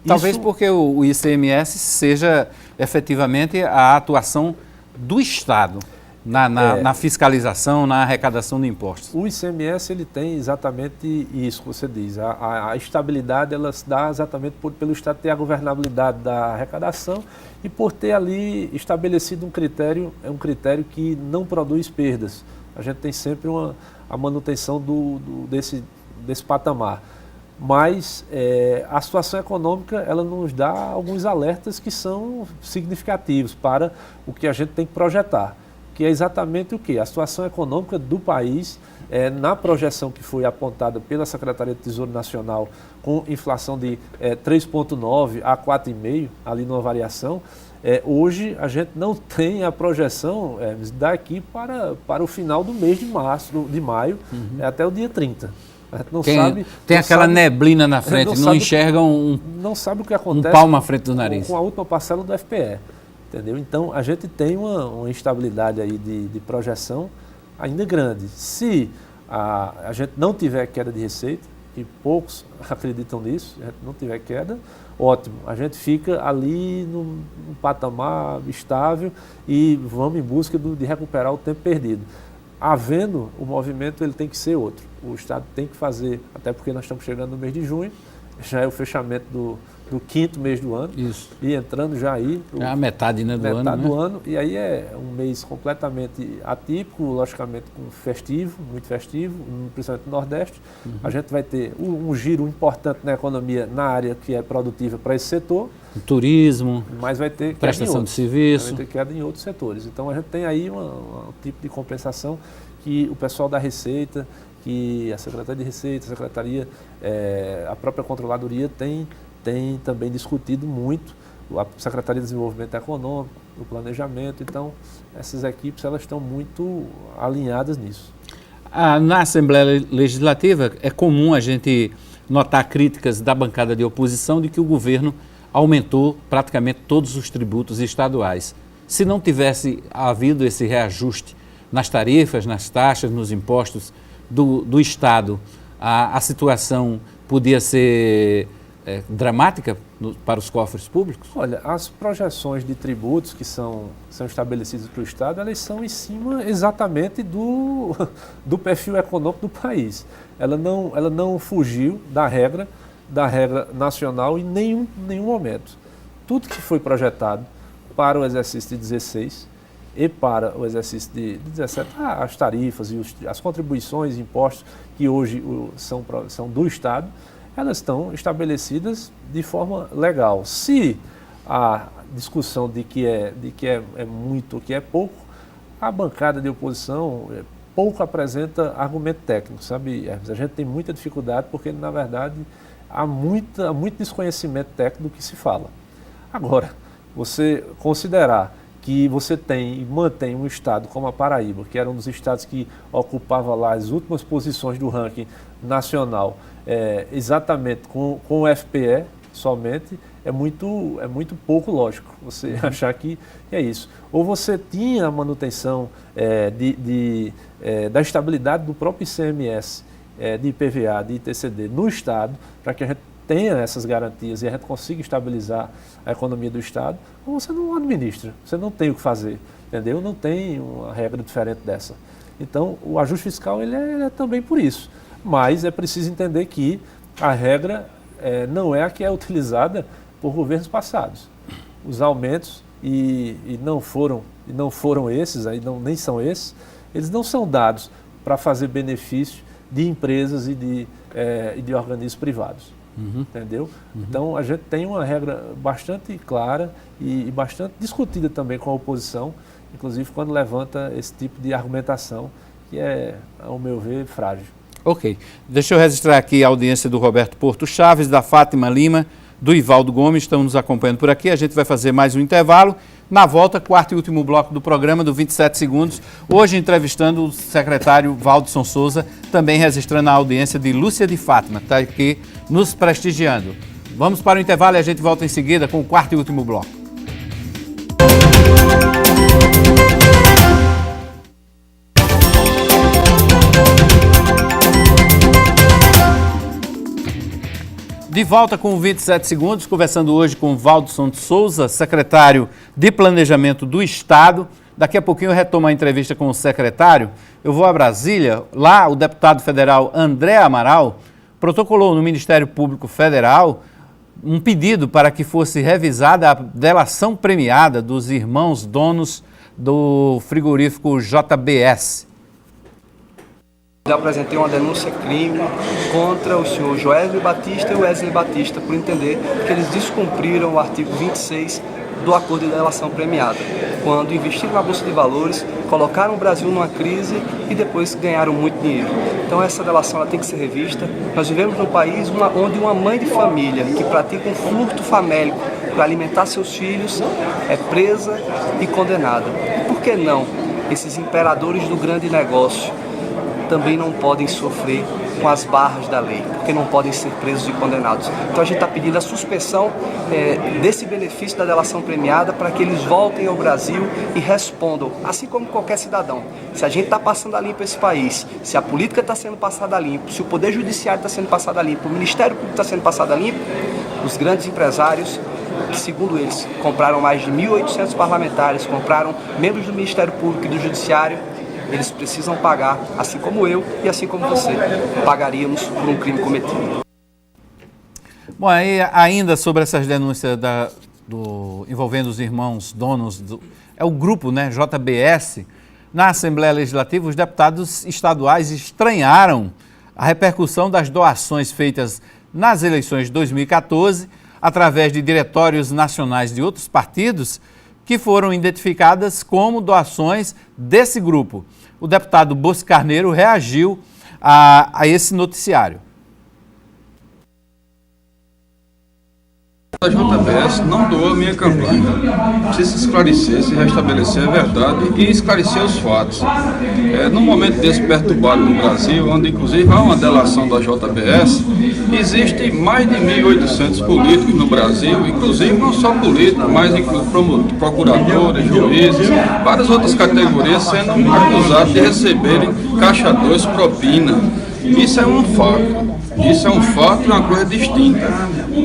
Talvez porque o ICMS seja efetivamente a atuação do Estado na fiscalização, na arrecadação de impostos. O ICMS ele tem exatamente isso que você diz. A estabilidade ela se dá exatamente pelo Estado ter a governabilidade da arrecadação e por ter ali estabelecido um critério que não produz perdas. A gente tem sempre a manutenção desse patamar. Mas a situação econômica ela nos dá alguns alertas que são significativos para o que a gente tem que projetar, que é exatamente o quê? A situação econômica do país, na projeção que foi apontada pela Secretaria de Tesouro Nacional, com inflação de 3,9% a 4,5%, ali numa variação, hoje a gente não tem a projeção daqui para o final do mês de maio, até o dia 30. Tem aquela neblina na frente, não enxerga não sabe o que acontece palmo à frente do nariz. Com a última parcela do FPE. Entendeu? Então, a gente tem uma instabilidade aí de projeção ainda grande. Se a gente não tiver queda de receita, e poucos acreditam nisso, a gente não tiver queda, ótimo. A gente fica ali num patamar estável e vamos em busca de recuperar o tempo perdido. Havendo o movimento, ele tem que ser outro. O Estado tem que fazer, até porque nós estamos chegando no mês de junho, já é o fechamento do 5º mês do ano. Isso. E entrando já aí... É a metade, né, do ano. Metade do ano. E aí é um mês completamente atípico, logicamente muito festivo, principalmente no Nordeste. A gente vai ter um giro importante na economia, na área que é produtiva para esse setor. Turismo, mas vai ter prestação de serviço. Vai ter queda em outros setores. Então a gente tem aí um tipo de compensação que o pessoal da Receita, que a Secretaria de Receita, a Secretaria, a própria Controladoria tem também discutido muito, a Secretaria de Desenvolvimento Econômico, o Planejamento. Então essas equipes elas estão muito alinhadas nisso. Na Assembleia Legislativa é comum a gente notar críticas da bancada de oposição de que o governo aumentou praticamente todos os tributos estaduais. Se não tivesse havido esse reajuste nas tarifas, nas taxas, nos impostos do Estado, a situação podia ser dramática para os cofres públicos? Olha, as projeções de tributos que são estabelecidas para o Estado, elas são em cima exatamente do perfil econômico do país. Ela não fugiu da regra nacional em nenhum momento. Tudo que foi projetado para o exercício de 16 e para o exercício de 17, as tarifas e as contribuições e impostos que hoje são do Estado, elas estão estabelecidas de forma legal. Se a discussão de que é muito ou que é pouco, a bancada de oposição pouco apresenta argumento técnico, sabe, Hermes? A gente tem muita dificuldade porque, na verdade, há muito desconhecimento técnico do que se fala. Agora, você considerar que você tem e mantém um estado como a Paraíba, que era um dos estados que ocupava lá as últimas posições do ranking nacional, exatamente com o FPE somente, é muito pouco lógico você achar que é isso. Ou você tinha a manutenção da estabilidade do próprio ICMS, de IPVA, de ITCD no Estado, para que a gente tenha essas garantias e a gente consiga estabilizar a economia do Estado, ou você não administra, você não tem o que fazer, entendeu? Não tem uma regra diferente dessa. Então, o ajuste fiscal ele é também por isso, mas é preciso entender que a regra não é a que é utilizada por governos passados. Os aumentos, e não foram esses, nem são esses, eles não são dados para fazer benefício de empresas e de organismos privados. Entendeu? Então, a gente tem uma regra bastante clara e bastante discutida também com a oposição, inclusive quando levanta esse tipo de argumentação, que é, ao meu ver, frágil. Ok. Deixa eu registrar aqui a audiência do Roberto Porto Chaves, da Fátima Lima, do Ivaldo Gomes, estão nos acompanhando por aqui. A gente vai fazer mais um intervalo. Na volta, quarto e último bloco do programa, do 27 segundos. Hoje entrevistando o secretário Valdson Souza, também registrando a audiência de Lúcia de Fátima, que está aqui nos prestigiando. Vamos para o intervalo e a gente volta em seguida com o quarto e último bloco. De volta com 27 segundos, conversando hoje com Valdson Souza, secretário de Planejamento do Estado. Daqui a pouquinho eu retomo a entrevista com o secretário. Eu vou a Brasília. Lá, o deputado federal André Amaral protocolou no Ministério Público Federal um pedido para que fosse revisada a delação premiada dos irmãos donos do frigorífico JBS. Eu apresentei uma denúncia-crime contra o senhor Joesley Batista e o Wesley Batista por entender que eles descumpriram o artigo 26 do acordo de delação premiada, quando investiram na Bolsa de Valores, colocaram o Brasil numa crise e depois ganharam muito dinheiro. Então essa delação ela tem que ser revista. Nós vivemos num país onde uma mãe de família que pratica um furto famélico para alimentar seus filhos é presa e condenada. E por que não esses imperadores do grande negócio também não podem sofrer com as barras da lei, porque não podem ser presos e condenados. Então a gente está pedindo a suspensão desse benefício da delação premiada para que eles voltem ao Brasil e respondam, assim como qualquer cidadão. Se a gente está passando a limpo esse país, se a política está sendo passada a limpo, se o Poder Judiciário está sendo passado a limpo, o Ministério Público está sendo passado a limpo, os grandes empresários, que segundo eles compraram mais de 1.800 parlamentares, compraram membros do Ministério Público e do Judiciário, eles precisam pagar, assim como eu e assim como você, pagaríamos por um crime cometido. Bom, aí ainda sobre essas denúncias envolvendo os irmãos donos, é o grupo, né, JBS, na Assembleia Legislativa, os deputados estaduais estranharam a repercussão das doações feitas nas eleições de 2014, através de diretórios nacionais de outros partidos, que foram identificadas como doações desse grupo. O deputado Bosco Carneiro reagiu a esse noticiário. A JBS não doou a minha campanha. Precisa esclarecer, se restabelecer a verdade e esclarecer os fatos. Num momento desse perturbado no Brasil, onde inclusive há uma delação da JBS, existem mais de 1.800 políticos no Brasil, inclusive não só políticos, mas procuradores, juízes, várias outras categorias sendo acusados de receberem caixa 2 propina. Isso é um fato. Isso é um fato e uma coisa distinta.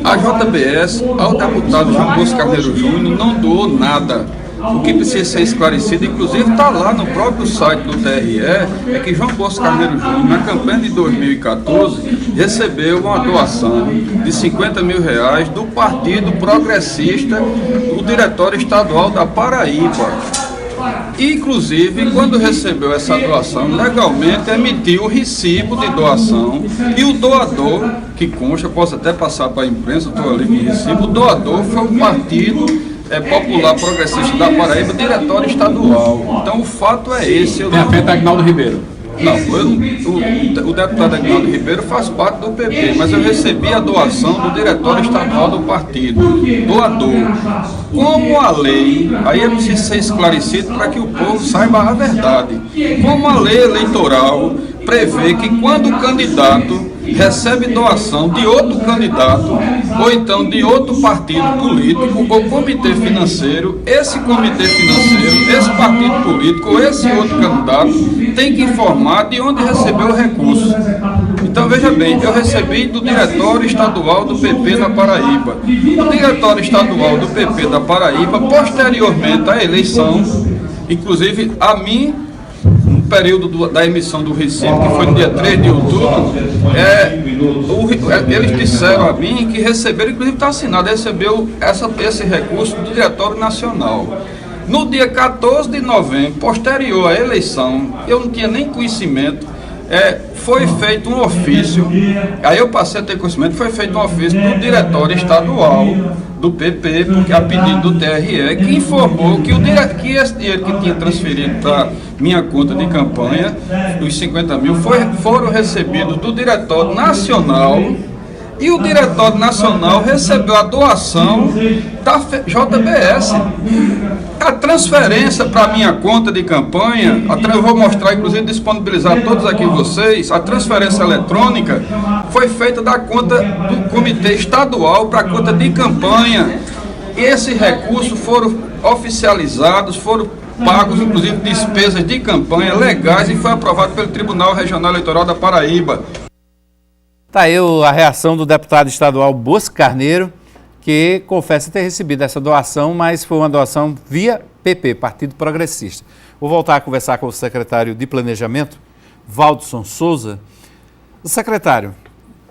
A JBS, ao deputado João Bosco Carneiro Júnior, não doou nada. O que precisa ser esclarecido, inclusive está lá no próprio site do TRE, é que João Bosco Carneiro Júnior, na campanha de 2014, recebeu uma doação de R$50 mil do Partido Progressista, do Diretório Estadual da Paraíba. Inclusive, quando recebeu essa doação, legalmente emitiu o recibo de doação e o doador, que consta, posso até passar para a imprensa, estou ali com o recibo, o doador foi o Partido Popular Progressista da Paraíba, Diretório Estadual. Então, o fato é esse. Tem afeto a Agnaldo Ribeiro? Não, o deputado Agnaldo Ribeiro faz parte do PP, mas eu recebi a doação do Diretório Estadual do partido, doador. Como a lei, aí é preciso ser esclarecido para que o povo saiba a verdade, como a lei eleitoral prevê que quando o candidato recebe doação de outro candidato, ou então de outro partido político, ou comitê financeiro, esse comitê financeiro, esse partido político, ou esse outro candidato, tem que informar de onde recebeu o recurso. Então, veja bem, eu recebi do Diretório Estadual do PP da Paraíba. O Diretório Estadual do PP da Paraíba, posteriormente à eleição, inclusive a mim, no período da emissão do recibo, que foi no dia 3 de outubro, eles disseram a mim que receberam, inclusive está assinado, recebeu esse recurso do Diretório Nacional. No dia 14 de novembro, posterior à eleição, eu não tinha nem conhecimento, foi feito um ofício, aí eu passei a ter conhecimento, foi feito um ofício do Diretório Estadual do PP, porque a pedido do TRE, que informou que esse dinheiro que tinha transferido para minha conta de campanha, os 50 mil, foram recebidos do Diretório Nacional, e o Diretório Nacional recebeu a doação da JBS. A transferência para a minha conta de campanha, eu vou mostrar, inclusive disponibilizar a todos aqui vocês, a transferência eletrônica foi feita da conta do Comitê Estadual para a conta de campanha. E esses recursos foram oficializados, foram pagos, inclusive, despesas de campanha legais e foi aprovado pelo Tribunal Regional Eleitoral da Paraíba. Está aí a reação do deputado estadual Bosco Carneiro, que confessa ter recebido essa doação, mas foi uma doação via PP, Partido Progressista. Vou voltar a conversar com o secretário de Planejamento, Valdson Souza. O secretário,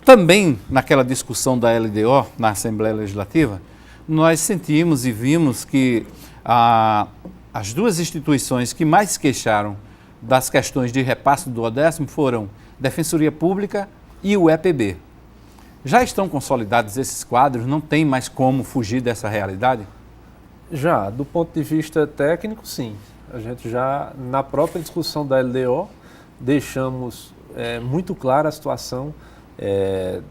também naquela discussão da LDO, na Assembleia Legislativa, nós sentimos e vimos que as duas instituições que mais se queixaram das questões de repasse do 10º foram Defensoria Pública e o EPB. Já estão consolidados esses quadros? Não tem mais como fugir dessa realidade? Já, do ponto de vista técnico, sim. A gente já, na própria discussão da LDO, deixamos muito clara a situação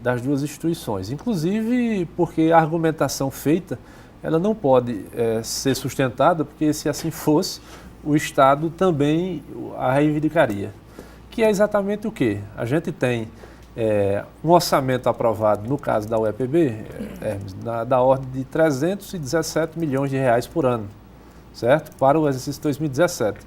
das duas instituições. Inclusive porque a argumentação feita, ela não pode ser sustentada, porque se assim fosse, o Estado também a reivindicaria. Que é exatamente o quê? A gente tem um orçamento aprovado, no caso da UEPB, da ordem de 317 milhões de reais por ano, certo? Para o exercício 2017.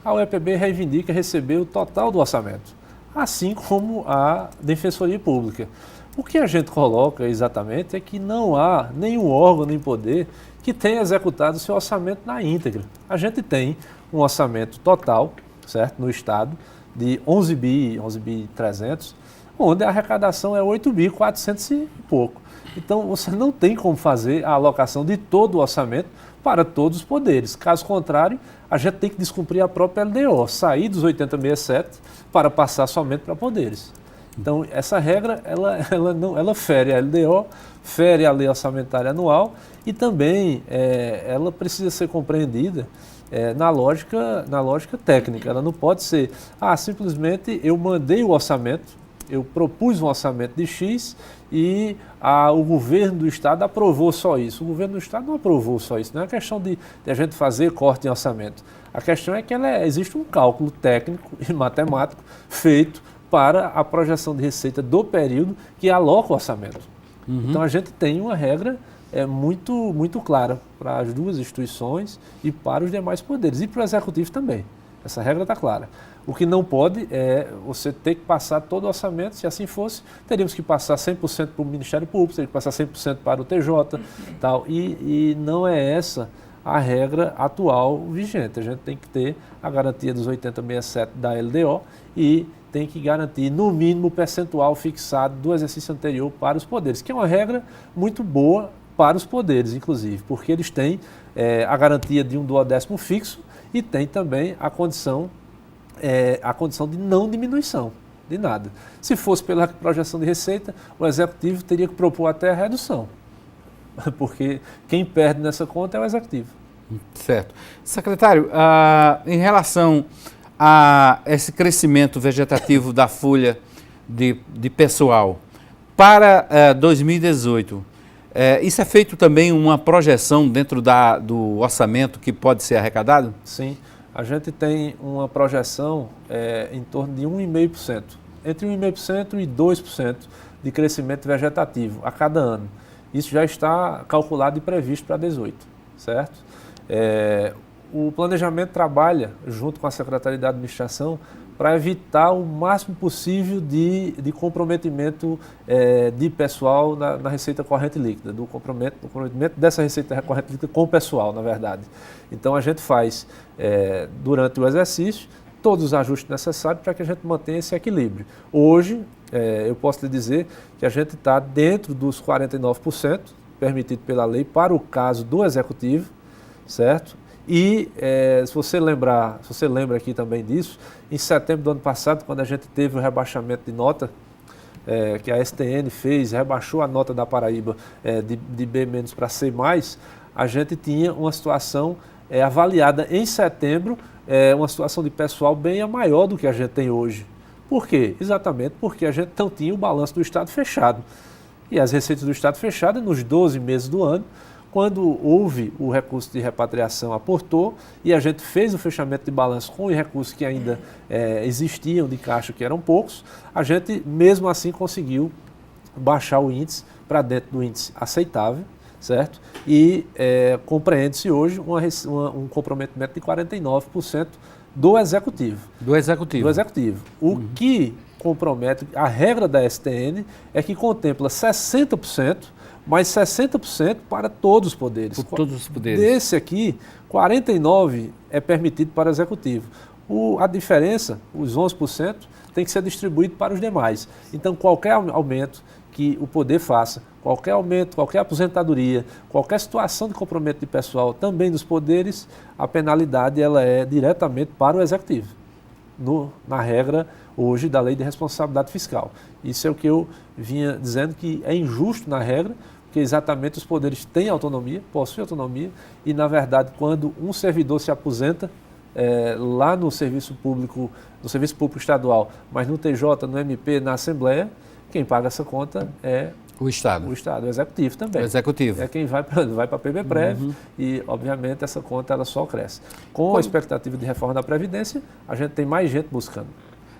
A UEPB reivindica receber o total do orçamento, assim como a Defensoria Pública. O que a gente coloca exatamente é que não há nenhum órgão nem poder que tenha executado o seu orçamento na íntegra. A gente tem um orçamento total, certo, no Estado, de 11 bi 300, onde a arrecadação é 8 bi 400 e pouco. Então, você não tem como fazer a alocação de todo o orçamento para todos os poderes. Caso contrário, a gente tem que descumprir a própria LDO, sair dos 8067 para passar somente para poderes. Então, essa regra, ela fere a LDO, fere a lei orçamentária anual e também ela precisa ser compreendida na lógica técnica. Ela não pode ser, simplesmente eu mandei o orçamento Eu propus um orçamento de X e o governo do Estado aprovou só isso. O governo do Estado não aprovou só isso. Não é questão de a gente fazer corte em orçamento. A questão é que existe um cálculo técnico e matemático feito para a projeção de receita do período que aloca o orçamento. Então a gente tem uma regra muito clara para as duas instituições e para os demais poderes. E para o Executivo também. Essa regra está clara. O que não pode é você ter que passar todo o orçamento. Se assim fosse, teríamos que passar 100% para o Ministério Público, teríamos que passar 100% para o TJ. Tal. E não é essa a regra atual vigente. A gente tem que ter a garantia dos 80,67 da LDO e tem que garantir, no mínimo, o percentual fixado do exercício anterior para os poderes, que é uma regra muito boa para os poderes, inclusive, porque eles têm a garantia de um duodécimo fixo e tem também a condição de não diminuição de nada. Se fosse pela projeção de receita, o Executivo teria que propor até a redução, porque quem perde nessa conta é o Executivo. Certo. Secretário, em relação a esse crescimento vegetativo da folha de pessoal para 2018, isso é feito também uma projeção dentro do orçamento que pode ser arrecadado? Sim. A gente tem uma projeção em torno de 1,5%, entre 1,5% e 2% de crescimento vegetativo a cada ano. Isso já está calculado e previsto para 2018, certo? O planejamento trabalha junto com a Secretaria de Administração para evitar o máximo possível de comprometimento de pessoal na receita corrente líquida, do comprometimento dessa receita corrente líquida com o pessoal, na verdade. Então a gente faz, durante o exercício, todos os ajustes necessários para que a gente mantenha esse equilíbrio. Hoje, eu posso lhe dizer que a gente está dentro dos 49% permitido pela lei para o caso do Executivo, certo? E se você lembra aqui também disso, em setembro do ano passado, quando a gente teve o rebaixamento de nota, que a STN fez, rebaixou a nota da Paraíba de B- para C+, a gente tinha uma situação avaliada em setembro, uma situação de pessoal bem maior do que a gente tem hoje. Por quê? Exatamente porque a gente não tinha o balanço do Estado fechado. E as receitas do Estado fechadas nos 12 meses do ano. Quando houve o recurso de repatriação, aportou e a gente fez o fechamento de balanço com os recursos que ainda existiam de caixa, que eram poucos, a gente mesmo assim conseguiu baixar o índice para dentro do índice aceitável, certo? E compreende-se hoje um comprometimento de 49% do Executivo. Do Executivo. O que compromete, a regra da STN é que contempla 60%, mais 60% para todos os poderes. Por todos os poderes. Desse aqui, 49% é permitido para o Executivo. A diferença, os 11%, tem que ser distribuído para os demais. Então, qualquer aumento que o poder faça, qualquer aumento, qualquer aposentadoria, qualquer situação de comprometimento de pessoal, também dos poderes, a penalidade ela é diretamente para o Executivo, na regra hoje da Lei de Responsabilidade Fiscal. Isso é o que eu vinha dizendo, que é injusto na regra, porque exatamente os poderes têm autonomia, possuem autonomia, e na verdade quando um servidor se aposenta lá no serviço público estadual, mas no TJ, no MP, na Assembleia, quem paga essa conta é o Estado, o Executivo também. O Executivo. É quem vai para a PBPrev e, obviamente, essa conta ela só cresce. Com a expectativa de reforma da Previdência, a gente tem mais gente buscando.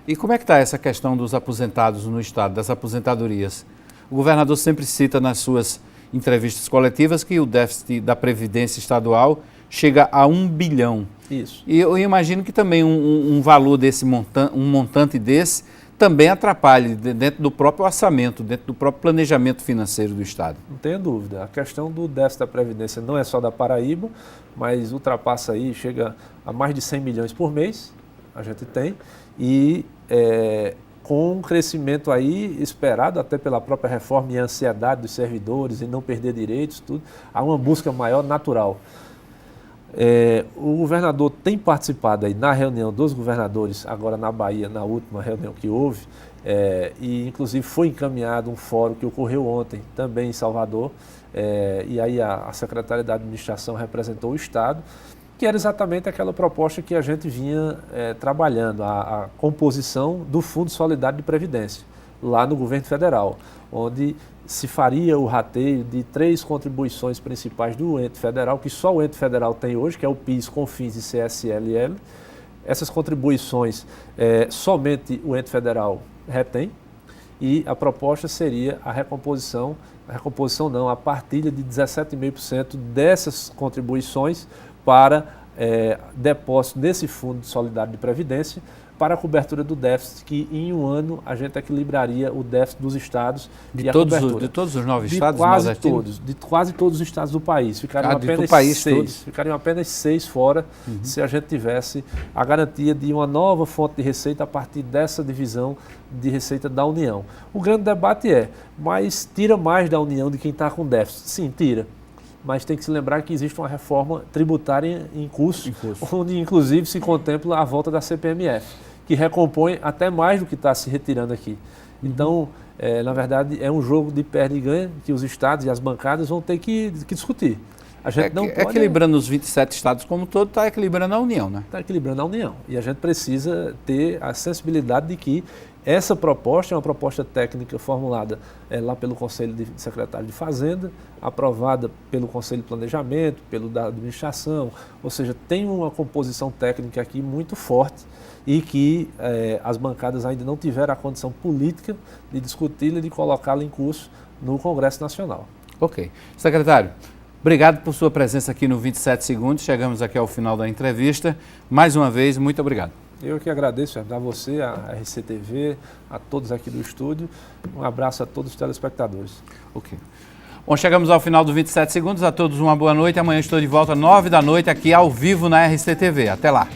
E como é que está essa questão dos aposentados no Estado, das aposentadorias? O governador sempre cita nas suas entrevistas coletivas que o déficit da Previdência Estadual chega a 1 bilhão. Isso. E eu imagino que também um valor desse montante desse também atrapalhe dentro do próprio orçamento, dentro do próprio planejamento financeiro do Estado. Não tenha dúvida. A questão do déficit da Previdência não é só da Paraíba, mas ultrapassa aí, chega a mais de 100 milhões por mês, a gente tem, e com um crescimento aí esperado até pela própria reforma e a ansiedade dos servidores em não perder direitos, tudo, há uma busca maior natural. O governador tem participado aí na reunião dos governadores, agora na Bahia, na última reunião que houve, e inclusive foi encaminhado um fórum que ocorreu ontem, também em Salvador, e aí a Secretaria da Administração representou o Estado, que era exatamente aquela proposta que a gente vinha trabalhando, a composição do Fundo Solidário de Previdência, lá no governo federal, onde se faria o rateio de 3 contribuições principais do ente federal, que só o ente federal tem hoje, que é o PIS, CONFINS e CSLL. Essas contribuições somente o ente federal retém, e a proposta seria a recomposição não, a partilha de 17,5% dessas contribuições para depósito nesse Fundo Solidário de Previdência, para a cobertura do déficit, que em um ano a gente equilibraria o déficit dos estados de todos os 9 estados? De quase todos os estados do país. Ficariam apenas 6 fora, se a gente tivesse a garantia de uma nova fonte de receita a partir dessa divisão de receita da União. O grande debate mas tira mais da União de quem está com déficit? Sim, tira. Mas tem que se lembrar que existe uma reforma tributária em curso, onde inclusive se contempla a volta da CPMF, que recompõe até mais do que está se retirando aqui. Então, na verdade, é um jogo de perde e ganha que os estados e as bancadas vão ter que discutir. A gente não pode... Equilibrando os 27 estados como um todo, está equilibrando a União, né? Está equilibrando a União. E a gente precisa ter a sensibilidade de que essa proposta é uma proposta técnica formulada lá pelo Conselho de Secretário de Fazenda, aprovada pelo Conselho de Planejamento, pelo da Administração, ou seja, tem uma composição técnica aqui muito forte e que as bancadas ainda não tiveram a condição política de discuti-la e de colocá-la em curso no Congresso Nacional. Ok. Secretário, obrigado por sua presença aqui no 27 Segundos. Chegamos aqui ao final da entrevista. Mais uma vez, muito obrigado. Eu que agradeço a você, a RCTV, a todos aqui do estúdio. Um abraço a todos os telespectadores. Ok. Bom, chegamos ao final do 27 Segundos. A todos uma boa noite. Amanhã estou de volta às 9 da noite aqui ao vivo na RCTV. Até lá.